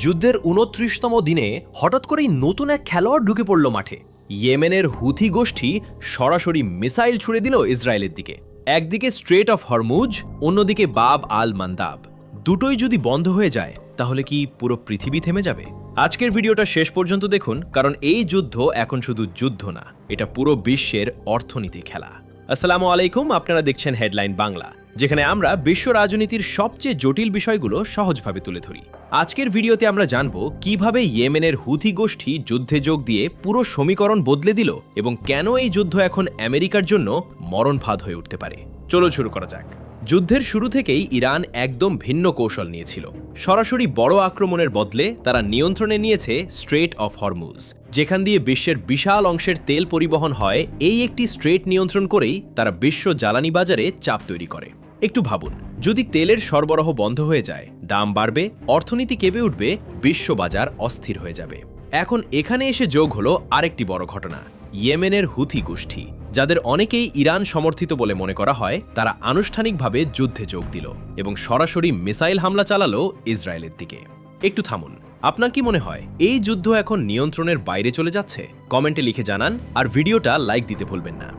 যুদ্ধের ২৯তম দিনে হঠাৎ করেই নতুন এক খেলোয়াড় ঢুকে পড়ল মাঠে। ইয়েমেনের হুথি গোষ্ঠী সরাসরি মিসাইল ছুড়ে দিল ইসরায়েলের দিকে। একদিকে স্ট্রেট অফ হরমুজ, অন্যদিকে বাব আল মান্দাব। দুটোই যদি বন্ধ হয়ে যায় তাহলে কি পুরো পৃথিবী থেমে যাবে? আজকের ভিডিওটা শেষ পর্যন্ত দেখুন, কারণ এই যুদ্ধ এখন শুধু যুদ্ধ না, এটা পুরো বিশ্বের অর্থনীতি খেলা। আসসালামু আলাইকুম, আপনারা দেখছেন হেডলাইন বাংলা, যেখানে আমরা বিশ্ব রাজনীতির সবচেয়ে জটিল বিষয়গুলো সহজভাবে তুলে ধরি। আজকের ভিডিওতে আমরা জানব কিভাবে ইয়েমেনের হুথি গোষ্ঠী যুদ্ধে যোগ দিয়ে পুরো সমীকরণ বদলে দিল এবং কেন এই যুদ্ধ এখন আমেরিকার জন্য মরণফাঁদ হয়ে উঠতে পারে। চলো শুরু করা যাক। যুদ্ধের শুরু থেকেই ইরান একদম ভিন্ন কৌশল নিয়েছিল। সরাসরি বড় আক্রমণের বদলে তারা নিয়ন্ত্রণে নিয়েছে স্ট্রেট অফ হরমুজ, যেখান দিয়ে বিশ্বের বিশাল অংশের তেল পরিবহন হয়। এই একটি স্ট্রেট নিয়ন্ত্রণ করেই তারা বিশ্ব জ্বালানি বাজারে চাপ তৈরি করে। একটু ভাবুন, যদি তেলের সরবরাহ বন্ধ হয়ে যায়, দাম বাড়বে, অর্থনীতি কেঁপে উঠবে, বিশ্ববাজার অস্থির হয়ে যাবে। এখন এখানে এসে যোগ হলো আরেকটি বড় ঘটনা। ইয়েমেনের হুথি গোষ্ঠী, যাদের অনেকেই ইরান সমর্থিত বলে মনে করা হয়, তারা আনুষ্ঠানিকভাবে যুদ্ধে যোগ দিল এবং সরাসরি মিসাইল হামলা চালালো ইসরায়েলের দিকে। একটু থামুন, আপনার কি মনে হয় এই যুদ্ধ এখন নিয়ন্ত্রণের বাইরে চলে যাচ্ছে? কমেন্টে লিখে জানান, আর ভিডিওটা লাইক দিতে ভুলবেন না।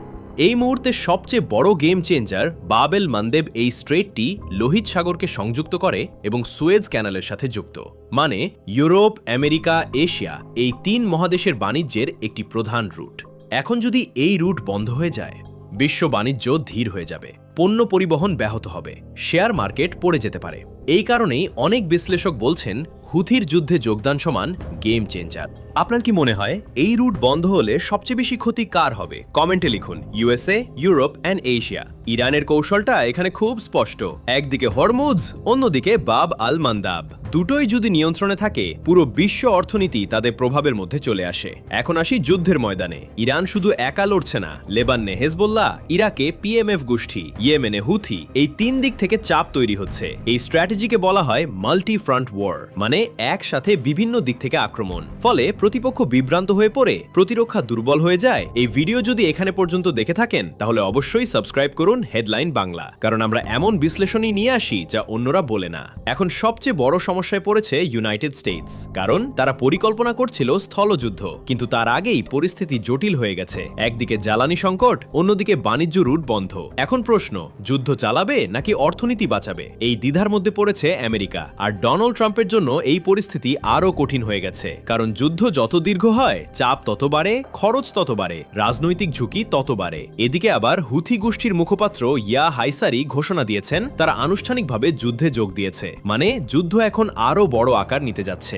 এই মুহূর্তে সবচেয়ে বড় গেম চেঞ্জার বাব এল মান্দেব এই স্ট্রেটটি লোহিত সাগরকে সংযুক্ত করে এবং সুয়েজ ক্যানালের সাথে যুক্ত, মানে ইউরোপ, আমেরিকা, এশিয়া এই ৩ মহাদেশের বাণিজ্যের একটি প্রধান রুট। এখন যদি এই রুট বন্ধ হয়ে যায়, বিশ্ব বাণিজ্য ধীর হয়ে যাবে, পণ্য পরিবহন ব্যাহত হবে, শেয়ার মার্কেট পড়ে যেতে পারে। এই কারণেই অনেক বিশ্লেষক বলছেন হুথির যুদ্ধে যোগদান সমান গেম চেঞ্জার। আপনার কি মনে হয় এই রুট বন্ধ হলে সবচেয়ে বেশি ক্ষতি কার হবে? কমেন্টে লিখুন। USA, Europe and Asia. ইরানের কৌশলটা এখানে খুব স্পষ্ট। একদিকে হরমুজ, অন্যদিকে বাব আল মান্দাব। দুটোই যদি নিয়ন্ত্রণে থাকে, পুরো বিশ্ব অর্থনীতি তাদের প্রভাবের মধ্যে চলে আসে। এখন আসি যুদ্ধের ময়দানে। ইরান শুধু একা লড়ছে না, লেবাননে হেজবোল্লাহ, ইরাকে পিএমএফ গোষ্ঠী, ইয়েমেনে হুথি, এই ৩ দিক থেকে চাপ তৈরি হচ্ছে। এই স্ট্র্যাটেজিকে বলা হয় মাল্টি ফ্রন্ট ওয়ার, মানে একসাথে বিভিন্ন দিক থেকে আক্রমণ। ফলে প্রতিপক্ষ বিভ্রান্ত হয়ে পড়ে, প্রতিরক্ষা দুর্বল হয়ে যায়। এই ভিডিও যদি এখানে পর্যন্ত দেখে থাকেন, তাহলে অবশ্যই সাবস্ক্রাইব করুন হেডলাইন বাংলা, কারণ আমরা এমন বিশ্লেষণই নিয়ে আসি যা অন্যরা বলে না। এখন সবচেয়ে বড় সমস্যায় পড়েছে ইউনাইটেড স্টেটস, কারণ তারা পরিকল্পনা করছিল স্থলযুদ্ধ, কিন্তু তার আগেই পরিস্থিতি জটিল হয়ে গেছে। একদিকে জ্বালানি সংকট, অন্যদিকে বাণিজ্য রুট বন্ধ। এখন প্রশ্ন, যুদ্ধ চালাবে নাকি অর্থনীতি বাঁচাবে? এই দ্বিধার মধ্যে পড়েছে আমেরিকা। আর ডোনাল্ড ট্রাম্পের জন্য এই পরিস্থিতি আরও কঠিন হয়ে গেছে, কারণ যুদ্ধ যত দীর্ঘ হয়, চাপ তত বাড়ে, খরচ তত বাড়ে, রাজনৈতিক ঝুঁকি তত বাড়ে। এদিকে আবার হুথি গোষ্ঠীর মুখপাত্র ইয়া হাইসারি ঘোষণা দিয়েছেন তারা আনুষ্ঠানিকভাবে যুদ্ধে যোগ দিয়েছে, মানে যুদ্ধ এখন আরও বড় আকার নিতে যাচ্ছে।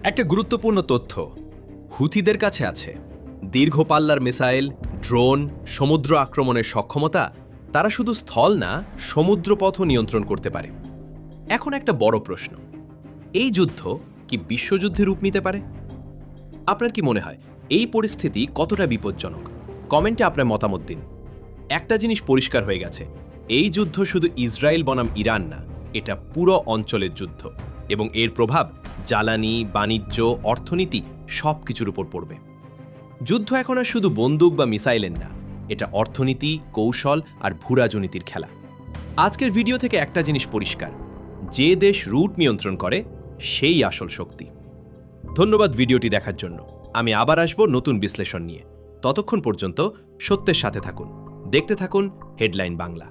একটা গুরুত্বপূর্ণ তথ্য হুথিদের কাছে আছে: দীর্ঘ পাল্লার মিসাইল, ড্রোন, সমুদ্র আক্রমণের সক্ষমতা। তারা শুধু স্থল না, সমুদ্রপথও নিয়ন্ত্রণ করতে পারে। এখন একটা বড় প্রশ্ন, এই যুদ্ধ কি বিশ্বযুদ্ধে রূপ নিতে পারে? আপনার কি মনে হয় এই পরিস্থিতি কতটা বিপজ্জনক? কমেন্টে আপনার মতামত দিন। একটা জিনিস পরিষ্কার হয়ে গেছে, এই যুদ্ধ শুধু ইসরায়েল বনাম ইরান না, এটা পুরো অঞ্চলের যুদ্ধ, এবং এর প্রভাব জ্বালানি, বাণিজ্য, অর্থনীতি সবকিছুর উপর পড়বে। যুদ্ধ এখন আর শুধু বন্দুক বা মিসাইলের না, এটা অর্থনীতি, কৌশল আর ভূ রাজনীতির খেলা। আজকের ভিডিও থেকে একটা জিনিস পরিষ্কার, যে দেশ রুট নিয়ন্ত্রণ করে সেই আসল শক্তি। ধন্যবাদ ভিডিওটি দেখার জন্য। আমি আবার আসব নতুন বিশ্লেষণ নিয়ে। ততক্ষণ পর্যন্ত সত্যের সাথে থাকুন, দেখতে থাকুন হেডলাইন বাংলা।